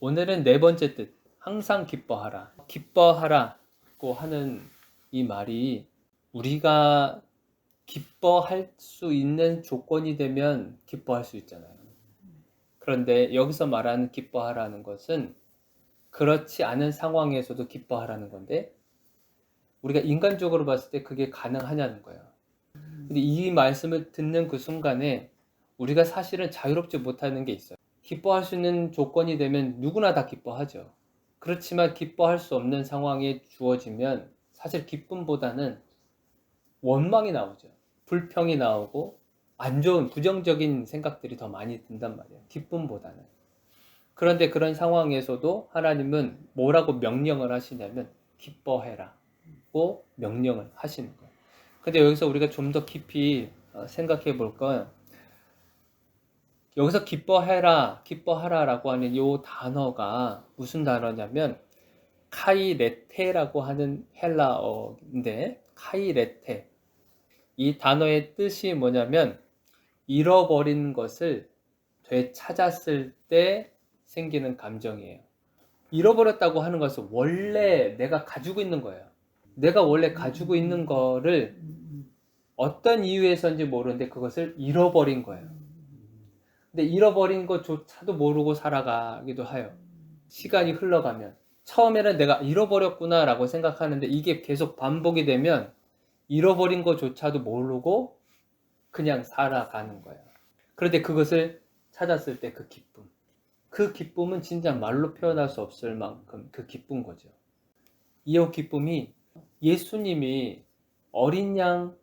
오늘은 네 번째 뜻, 항상 기뻐하라. 기뻐하라고 하는 이 말이 우리가 기뻐할 수 있는 조건이 되면 기뻐할 수 있잖아요. 그런데 여기서 말하는 기뻐하라는 것은 그렇지 않은 상황에서도 기뻐하라는 건데 우리가 인간적으로 봤을 때 그게 가능하냐는 거예요. 근데 이 말씀을 듣는 그 순간에 우리가 사실은 자유롭지 못하는 게 있어요. 기뻐할 수 있는 조건이 되면 누구나 다 기뻐하죠. 그렇지만 기뻐할 수 없는 상황에 주어지면 사실 기쁨보다는 원망이 나오죠. 불평이 나오고 안 좋은 부정적인 생각들이 더 많이 든단 말이에요. 기쁨보다는. 그런데 그런 상황에서도 하나님은 뭐라고 명령을 하시냐면 기뻐해라고 명령을 하시는 거예요. 근데 여기서 우리가 좀 더 깊이 생각해 볼 건 여기서 기뻐하라라고 하는 이 단어가 무슨 단어냐면 카이레테라고 하는 헬라어인데 카이레테 이 단어의 뜻이 뭐냐면 잃어버린 것을 되찾았을 때 생기는 감정이에요. 잃어버렸다고 하는 것은 원래 내가 가지고 있는 거예요. 내가 원래 가지고 있는 거를 어떤 이유에서인지 모르는데 그것을 잃어버린 거예요. 근데 잃어버린 것조차도 모르고 살아가기도 해요. 시간이 흘러가면. 처음에는 내가 잃어버렸구나 라고 생각하는데 이게 계속 반복이 되면 잃어버린 것조차도 모르고 그냥 살아가는 거예요. 그런데 그것을 찾았을 때 그 기쁨. 그 기쁨은 진짜 말로 표현할 수 없을 만큼 그 기쁜 거죠. 이 기쁨이 예수님이 어린 양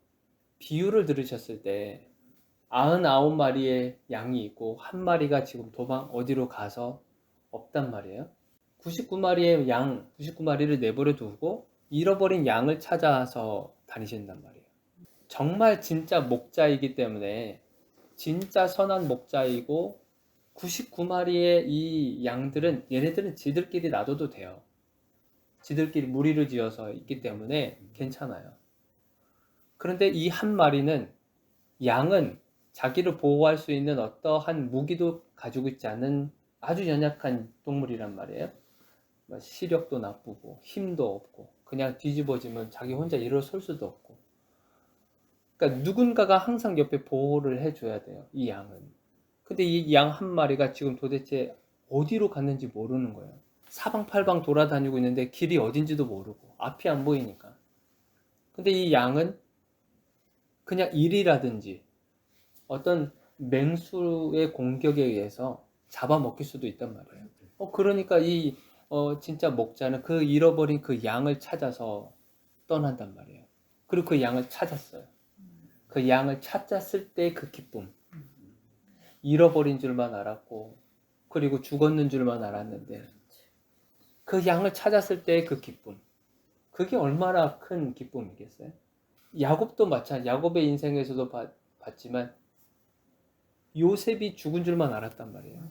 비유를 들으셨을 때 99마리의 양이 있고 한 마리가 지금 도망 어디로 가서 없단 말이에요. 99마리의 양, 99마리를 내버려 두고 잃어버린 양을 찾아서 다니신단 말이에요. 정말 진짜 목자이기 때문에 진짜 선한 목자이고 99마리의 이 양들은 얘네들은 지들끼리 놔둬도 돼요. 지들끼리 무리를 지어서 있기 때문에 괜찮아요. 그런데 이 한 마리는 양은 자기를 보호할 수 있는 어떠한 무기도 가지고 있지 않은 아주 연약한 동물이란 말이에요. 시력도 나쁘고 힘도 없고 그냥 뒤집어지면 자기 혼자 일어설 수도 없고 그러니까 누군가가 항상 옆에 보호를 해줘야 돼요. 이 양은. 근데 이 양 한 마리가 지금 도대체 어디로 갔는지 모르는 거예요. 사방팔방 돌아다니고 있는데 길이 어딘지도 모르고 앞이 안 보이니까. 근데 이 양은 그냥 일이라든지 어떤 맹수의 공격에 의해서 잡아먹힐 수도 있단 말이에요. 그러니까 진짜 목자는 그 잃어버린 그 양을 찾아서 떠난단 말이에요. 그리고 그 양을 찾았어요. 그 양을 찾았을 때 그 기쁨. 잃어버린 줄만 알았고, 그리고 죽었는 줄만 알았는데, 그 양을 찾았을 때 그 기쁨. 그게 얼마나 큰 기쁨이겠어요? 야곱도 마찬가지. 야곱의 인생에서도 봤지만, 요셉이 죽은 줄만 알았단 말이에요.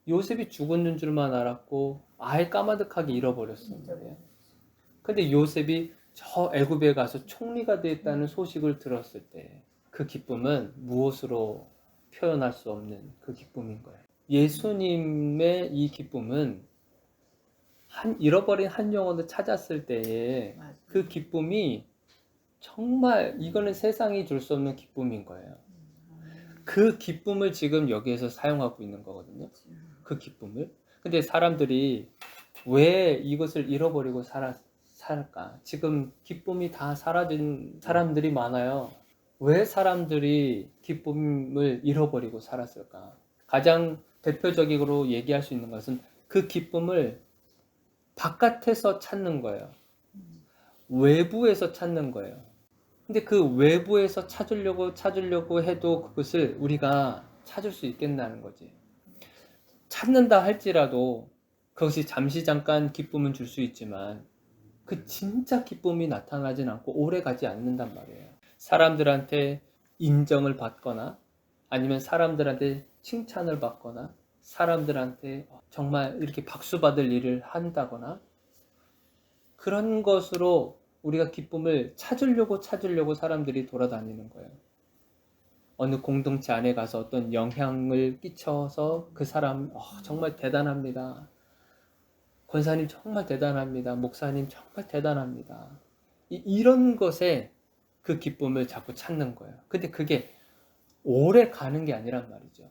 요셉이 죽었는 줄만 알았고 아예 까마득하게 잃어버렸단 말이에요. 근데 요셉이 저 애굽에 가서 총리가 됐다는 소식을 들었을 때 그 기쁨은 무엇으로 표현할 수 없는 그 기쁨인 거예요. 예수님의 이 기쁨은 잃어버린 한 영혼을 찾았을 때의 그 기쁨이 정말 이거는 세상이 줄 수 없는 기쁨인 거예요. 그 기쁨을 지금 여기에서 사용하고 있는 거거든요. 그 기쁨을. 근데 사람들이 왜 이것을 잃어버리고 살까? 지금 기쁨이 다 사라진 사람들이 많아요. 왜 사람들이 기쁨을 잃어버리고 살았을까? 가장 대표적으로 얘기할 수 있는 것은 그 기쁨을 바깥에서 찾는 거예요. 외부에서 찾는 거예요. 근데 그 외부에서 찾으려고 해도 그것을 우리가 찾을 수 있겠다는 거지. 찾는다 할지라도 그것이 잠시 잠깐 기쁨은 줄 수 있지만 그 진짜 기쁨이 나타나진 않고 오래 가지 않는단 말이에요. 사람들한테 인정을 받거나 아니면 사람들한테 칭찬을 받거나 사람들한테 정말 이렇게 박수 받을 일을 한다거나 그런 것으로 우리가 기쁨을 찾으려고 사람들이 돌아다니는 거예요. 어느 공동체 안에 가서 어떤 영향을 끼쳐서 그 사람 정말 대단합니다. 권사님 정말 대단합니다. 목사님 정말 대단합니다. 이런 것에 그 기쁨을 자꾸 찾는 거예요. 근데 그게 오래 가는 게 아니란 말이죠.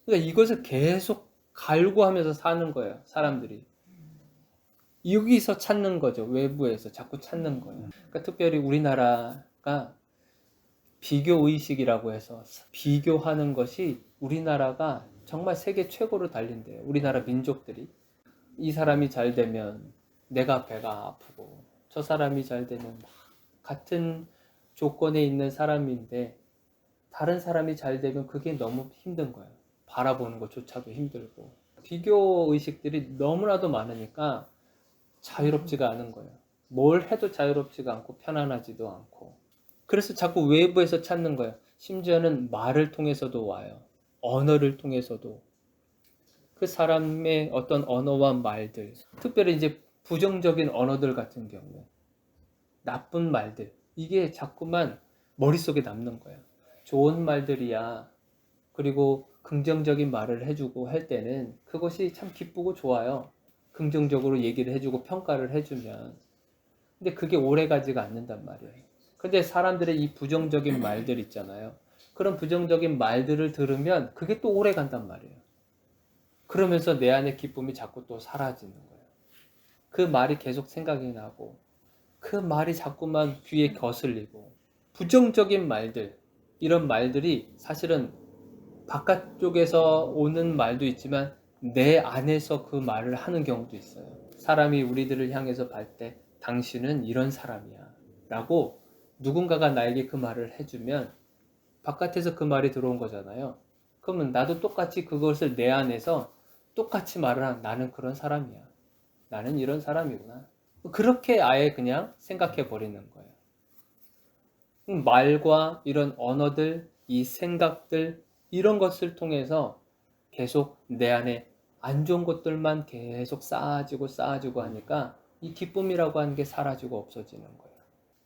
그러니까 이것을 계속 갈구하면서 사는 거예요. 사람들이. 여기서 찾는 거죠. 외부에서 자꾸 찾는 거예요. 그러니까 특별히 우리나라가 비교의식이라고 해서 비교하는 것이 우리나라가 정말 세계 최고로 달린대요. 우리나라 민족들이. 이 사람이 잘 되면 내가 배가 아프고 저 사람이 잘 되면 같은 조건에 있는 사람인데 다른 사람이 잘 되면 그게 너무 힘든 거예요. 바라보는 것조차도 힘들고 비교의식들이 너무나도 많으니까 자유롭지가 않은 거예요. 뭘 해도 자유롭지가 않고 편안하지도 않고 그래서 자꾸 외부에서 찾는 거예요. 심지어는 말을 통해서도 와요. 언어를 통해서도 그 사람의 어떤 언어와 말들, 특별히 이제 부정적인 언어들 같은 경우에 나쁜 말들, 이게 자꾸만 머릿속에 남는 거예요. 좋은 말들이야. 그리고 긍정적인 말을 해주고 할 때는 그것이 참 기쁘고 좋아요. 긍정적으로 얘기를 해주고 평가를 해주면. 근데 그게 오래 가지가 않는단 말이에요. 근데 사람들의 이 부정적인 말들 있잖아요. 그런 부정적인 말들을 들으면 그게 또 오래 간단 말이에요. 그러면서 내 안의 기쁨이 자꾸 또 사라지는 거예요. 그 말이 계속 생각이 나고 그 말이 자꾸만 귀에 거슬리고 부정적인 말들, 이런 말들이 사실은 바깥쪽에서 오는 말도 있지만 내 안에서 그 말을 하는 경우도 있어요. 사람이 우리들을 향해서 발 때 당신은 이런 사람이야 라고 누군가가 나에게 그 말을 해주면 바깥에서 그 말이 들어온 거잖아요. 그러면 나도 똑같이 그것을 내 안에서 똑같이 말을 한 나는 그런 사람이야. 나는 이런 사람이구나. 그렇게 아예 그냥 생각해 버리는 거예요. 말과 이런 언어들, 이 생각들, 이런 것을 통해서 계속 내 안에 안 좋은 것들만 계속 쌓아지고 하니까 이 기쁨이라고 하는 게 사라지고 없어지는 거예요.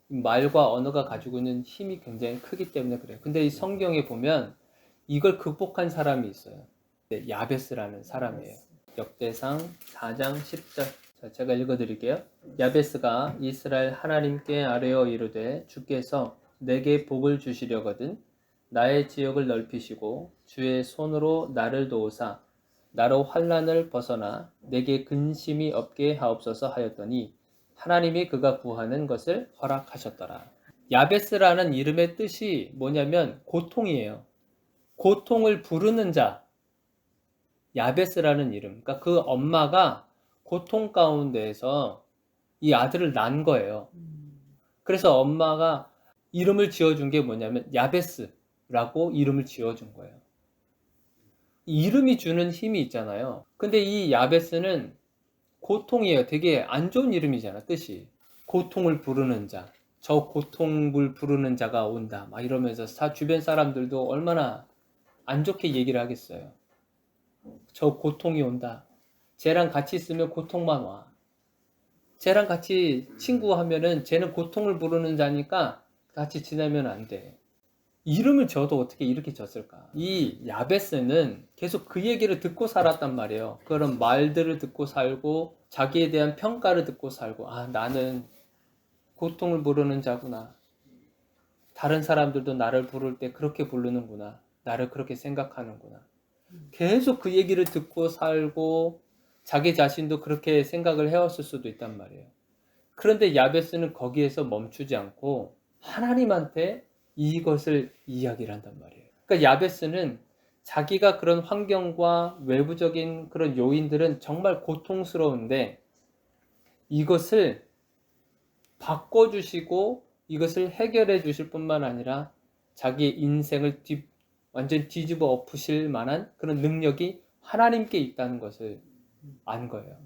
말과 언어가 가지고 있는 힘이 굉장히 크기 때문에 그래요. 근데 이 성경에 보면 이걸 극복한 사람이 있어요. 야베스라는 사람이에요. 역대상 4장 10절. 자, 제가 읽어드릴게요. 야베스가 이스라엘 하나님께 아뢰어 이르되 주께서 내게 복을 주시려거든 나의 지역을 넓히시고 주의 손으로 나를 도우사 나로 환난을 벗어나 내게 근심이 없게 하옵소서 하였더니 하나님이 그가 구하는 것을 허락하셨더라. 야베스라는 이름의 뜻이 뭐냐면 고통이에요. 고통을 부르는 자, 야베스라는 이름. 그러니까 그 엄마가 고통 가운데에서 이 아들을 낳은 거예요. 그래서 엄마가 이름을 지어준 게 뭐냐면 야베스라고 이름을 지어준 거예요. 이름이 주는 힘이 있잖아요. 근데 이 야베스는 고통이에요. 되게 안 좋은 이름이잖아, 뜻이. 고통을 부르는 자. 저 고통을 부르는 자가 온다. 막 이러면서 주변 사람들도 얼마나 안 좋게 얘기를 하겠어요. 저 고통이 온다. 쟤랑 같이 있으면 고통만 와. 쟤랑 같이 친구하면은 쟤는 고통을 부르는 자니까 같이 지내면 안 돼. 이름을 줘도 어떻게 이렇게 졌을까? 이 야베스는 계속 그 얘기를 듣고 살았단 말이에요. 그런 말들을 듣고 살고 자기에 대한 평가를 듣고 살고 나는 고통을 부르는 자구나. 다른 사람들도 나를 부를 때 그렇게 부르는구나. 나를 그렇게 생각하는구나. 계속 그 얘기를 듣고 살고 자기 자신도 그렇게 생각을 해왔을 수도 있단 말이에요. 그런데 야베스는 거기에서 멈추지 않고 하나님한테 이것을 이야기를 한단 말이에요. 그러니까 야베스는 자기가 그런 환경과 외부적인 그런 요인들은 정말 고통스러운데 이것을 바꿔주시고 이것을 해결해 주실 뿐만 아니라 자기의 인생을 완전 뒤집어 엎으실 만한 그런 능력이 하나님께 있다는 것을 안 거예요.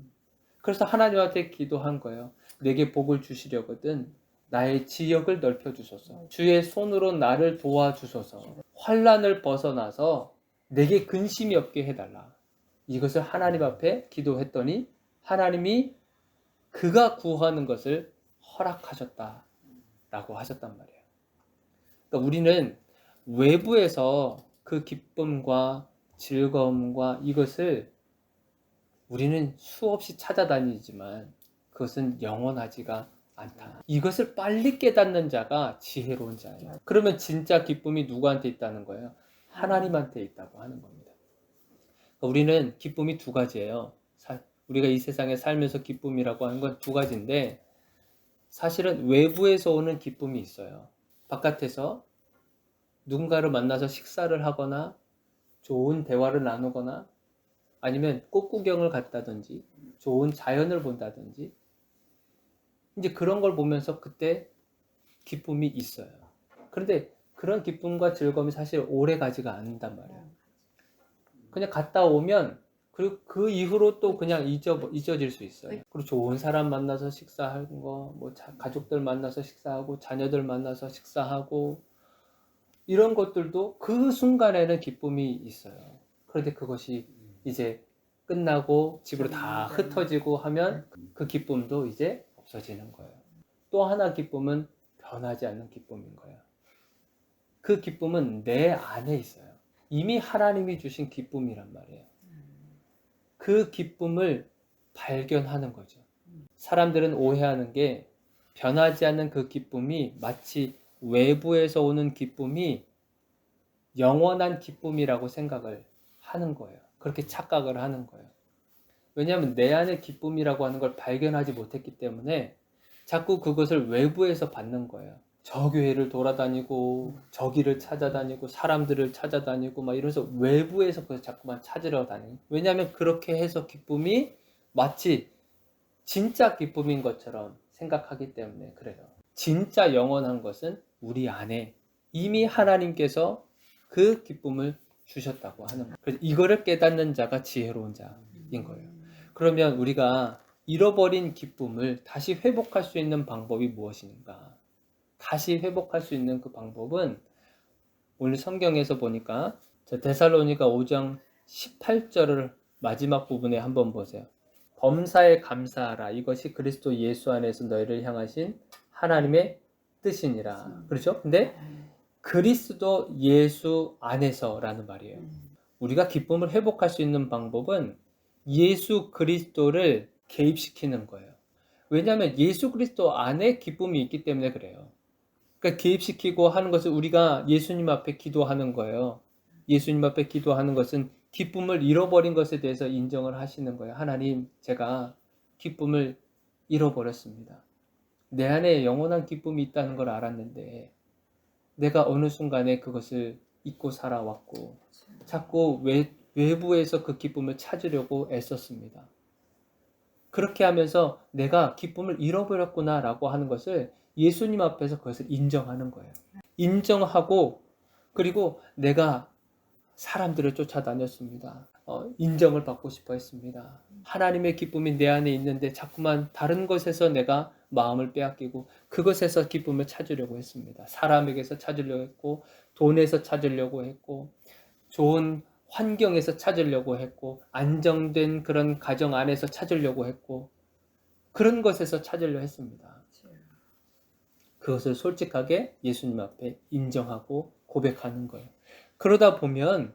그래서 하나님한테 기도한 거예요. 내게 복을 주시려거든 나의 지역을 넓혀주소서. 주의 손으로 나를 도와주소서. 환난을 벗어나서 내게 근심이 없게 해달라. 이것을 하나님 앞에 기도했더니 하나님이 그가 구하는 것을 허락하셨다라고 하셨단 말이에요. 그러니까 우리는 외부에서 그 기쁨과 즐거움과 이것을 우리는 수없이 찾아다니지만 그것은 영원하지가 않다. 이것을 빨리 깨닫는 자가 지혜로운 자예요. 그러면 진짜 기쁨이 누구한테 있다는 거예요? 하나님한테 있다고 하는 겁니다. 우리는 기쁨이 두 가지예요. 우리가 이 세상에 살면서 기쁨이라고 하는 건 두 가지인데 사실은 외부에서 오는 기쁨이 있어요. 바깥에서 누군가를 만나서 식사를 하거나 좋은 대화를 나누거나 아니면 꽃구경을 갔다든지 좋은 자연을 본다든지 이제 그런 걸 보면서 그때 기쁨이 있어요. 그런데 그런 기쁨과 즐거움이 사실 오래 가지가 않는단 말이에요. 그냥 갔다 오면 그리고 그 이후로 또 그냥 잊어질 수 있어요. 그리고 좋은 사람 만나서 식사하는 거, 뭐 가족들 만나서 식사하고 자녀들 만나서 식사하고 이런 것들도 그 순간에는 기쁨이 있어요. 그런데 그것이 이제 끝나고 집으로 다 흩어지고 하면 그 기쁨도 이제 없어지는 거예요. 또 하나 기쁨은 변하지 않는 기쁨인 거예요. 그 기쁨은 내 안에 있어요. 이미 하나님이 주신 기쁨이란 말이에요. 그 기쁨을 발견하는 거죠. 사람들은 오해하는 게 변하지 않는 그 기쁨이 마치 외부에서 오는 기쁨이 영원한 기쁨이라고 생각을 하는 거예요. 그렇게 착각을 하는 거예요. 왜냐하면 내 안에 기쁨이라고 하는 걸 발견하지 못했기 때문에 자꾸 그것을 외부에서 받는 거예요. 저 교회를 돌아다니고 저기를 찾아다니고 사람들을 찾아다니고 막 이러면서 외부에서 그걸 자꾸만 찾으러 다니는. 왜냐하면 그렇게 해서 기쁨이 마치 진짜 기쁨인 것처럼 생각하기 때문에 그래요. 진짜 영원한 것은 우리 안에 이미 하나님께서 그 기쁨을 주셨다고 하는 거예요. 그래서 이거를 깨닫는 자가 지혜로운 자인 거예요. 그러면 우리가 잃어버린 기쁨을 다시 회복할 수 있는 방법이 무엇인가? 다시 회복할 수 있는 그 방법은 오늘 성경에서 보니까 데살로니가 5장 18절을 마지막 부분에 한번 보세요. 범사에 감사하라. 이것이 그리스도 예수 안에서 너희를 향하신 하나님의 뜻이니라. 그렇죠? 근데 그리스도 예수 안에서라는 말이에요. 우리가 기쁨을 회복할 수 있는 방법은 예수 그리스도를 개입시키는 거예요. 왜냐하면 예수 그리스도 안에 기쁨이 있기 때문에 그래요. 그러니까 개입시키고 하는 것은 우리가 예수님 앞에 기도하는 거예요. 예수님 앞에 기도하는 것은 기쁨을 잃어버린 것에 대해서 인정을 하시는 거예요. 하나님, 제가 기쁨을 잃어버렸습니다. 내 안에 영원한 기쁨이 있다는 걸 알았는데 내가 어느 순간에 그것을 잊고 살아왔고 자꾸 외부에서 그 기쁨을 찾으려고 애썼습니다. 그렇게 하면서 내가 기쁨을 잃어버렸구나 라고 하는 것을 예수님 앞에서 그것을 인정하는 거예요. 인정하고 그리고 내가 사람들을 쫓아다녔습니다. 인정을 받고 싶어 했습니다. 하나님의 기쁨이 내 안에 있는데 자꾸만 다른 것에서 내가 마음을 빼앗기고 그것에서 기쁨을 찾으려고 했습니다. 사람에게서 찾으려고 했고 돈에서 찾으려고 했고 좋은 환경에서 찾으려고 했고 안정된 그런 가정 안에서 찾으려고 했고 그런 것에서 찾으려 했습니다. 그것을 솔직하게 예수님 앞에 인정하고 고백하는 거예요. 그러다 보면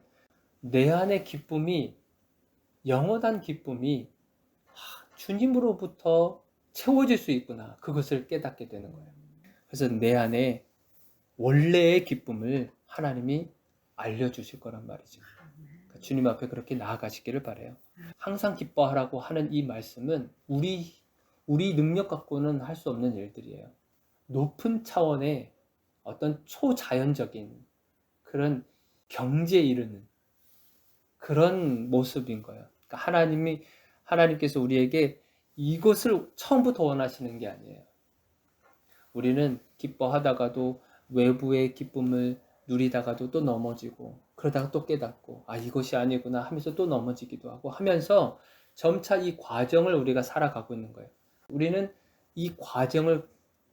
내 안의 기쁨이 영원한 기쁨이 주님으로부터 채워질 수 있구나. 그것을 깨닫게 되는 거예요. 그래서 내 안에 원래의 기쁨을 하나님이 알려주실 거란 말이죠. 그러니까 주님 앞에 그렇게 나아가시기를 바라요. 항상 기뻐하라고 하는 이 말씀은 우리 능력 갖고는 할 수 없는 일들이에요. 높은 차원의 어떤 초자연적인 그런 경지에 이르는 그런 모습인 거예요. 그러니까 하나님께서 우리에게 이것을 처음부터 원하시는 게 아니에요. 우리는 기뻐하다가도 외부의 기쁨을 누리다가도 또 넘어지고 그러다가 또 깨닫고 이것이 아니구나 하면서 또 넘어지기도 하고 하면서 점차 이 과정을 우리가 살아가고 있는 거예요. 우리는 이 과정을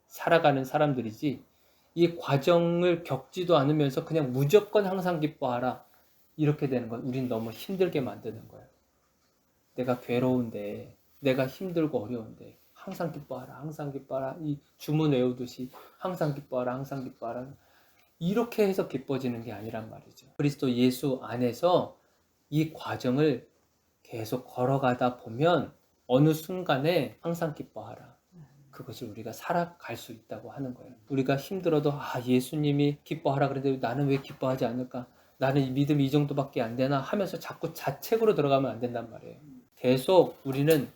살아가는 사람들이지 이 과정을 겪지도 않으면서 그냥 무조건 항상 기뻐하라 이렇게 되는 건 우린 너무 힘들게 만드는 거예요. 내가 괴로운데 내가 힘들고 어려운데 항상 기뻐하라 항상 기뻐하라 이 주문 외우듯이 항상 기뻐하라 항상 기뻐하라 이렇게 해서 기뻐지는 게 아니란 말이죠. 그리스도 예수 안에서 이 과정을 계속 걸어가다 보면 어느 순간에 항상 기뻐하라. 그것을 우리가 살아갈 수 있다고 하는 거예요. 우리가 힘들어도 예수님이 기뻐하라 그랬는데 나는 왜 기뻐하지 않을까? 나는 믿음이 이 정도밖에 안 되나? 하면서 자꾸 자책으로 들어가면 안 된단 말이에요. 계속 우리는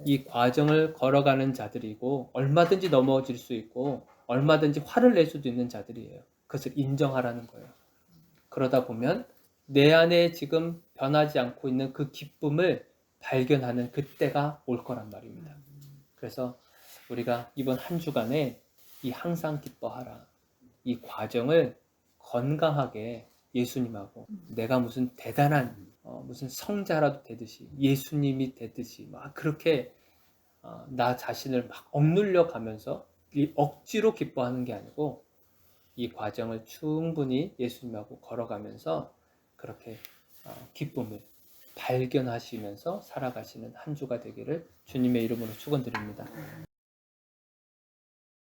이 과정을 걸어가는 자들이고 얼마든지 넘어질 수 있고 얼마든지 화를 낼 수도 있는 자들이에요. 그것을 인정하라는 거예요. 그러다 보면 내 안에 지금 변하지 않고 있는 그 기쁨을 발견하는 그때가 올 거란 말입니다. 그래서 우리가 이번 한 주간에 이 항상 기뻐하라 이 과정을 건강하게 예수님하고 내가 무슨 대단한 무슨 성자라도 되듯이 예수님이 되듯이 막 그렇게 나 자신을 막 억눌려 가면서 억지로 기뻐하는 게 아니고 이 과정을 충분히 예수님하고 걸어가면서 그렇게 기쁨을 발견하시면서 살아가시는 한 주가 되기를 주님의 이름으로 축원드립니다.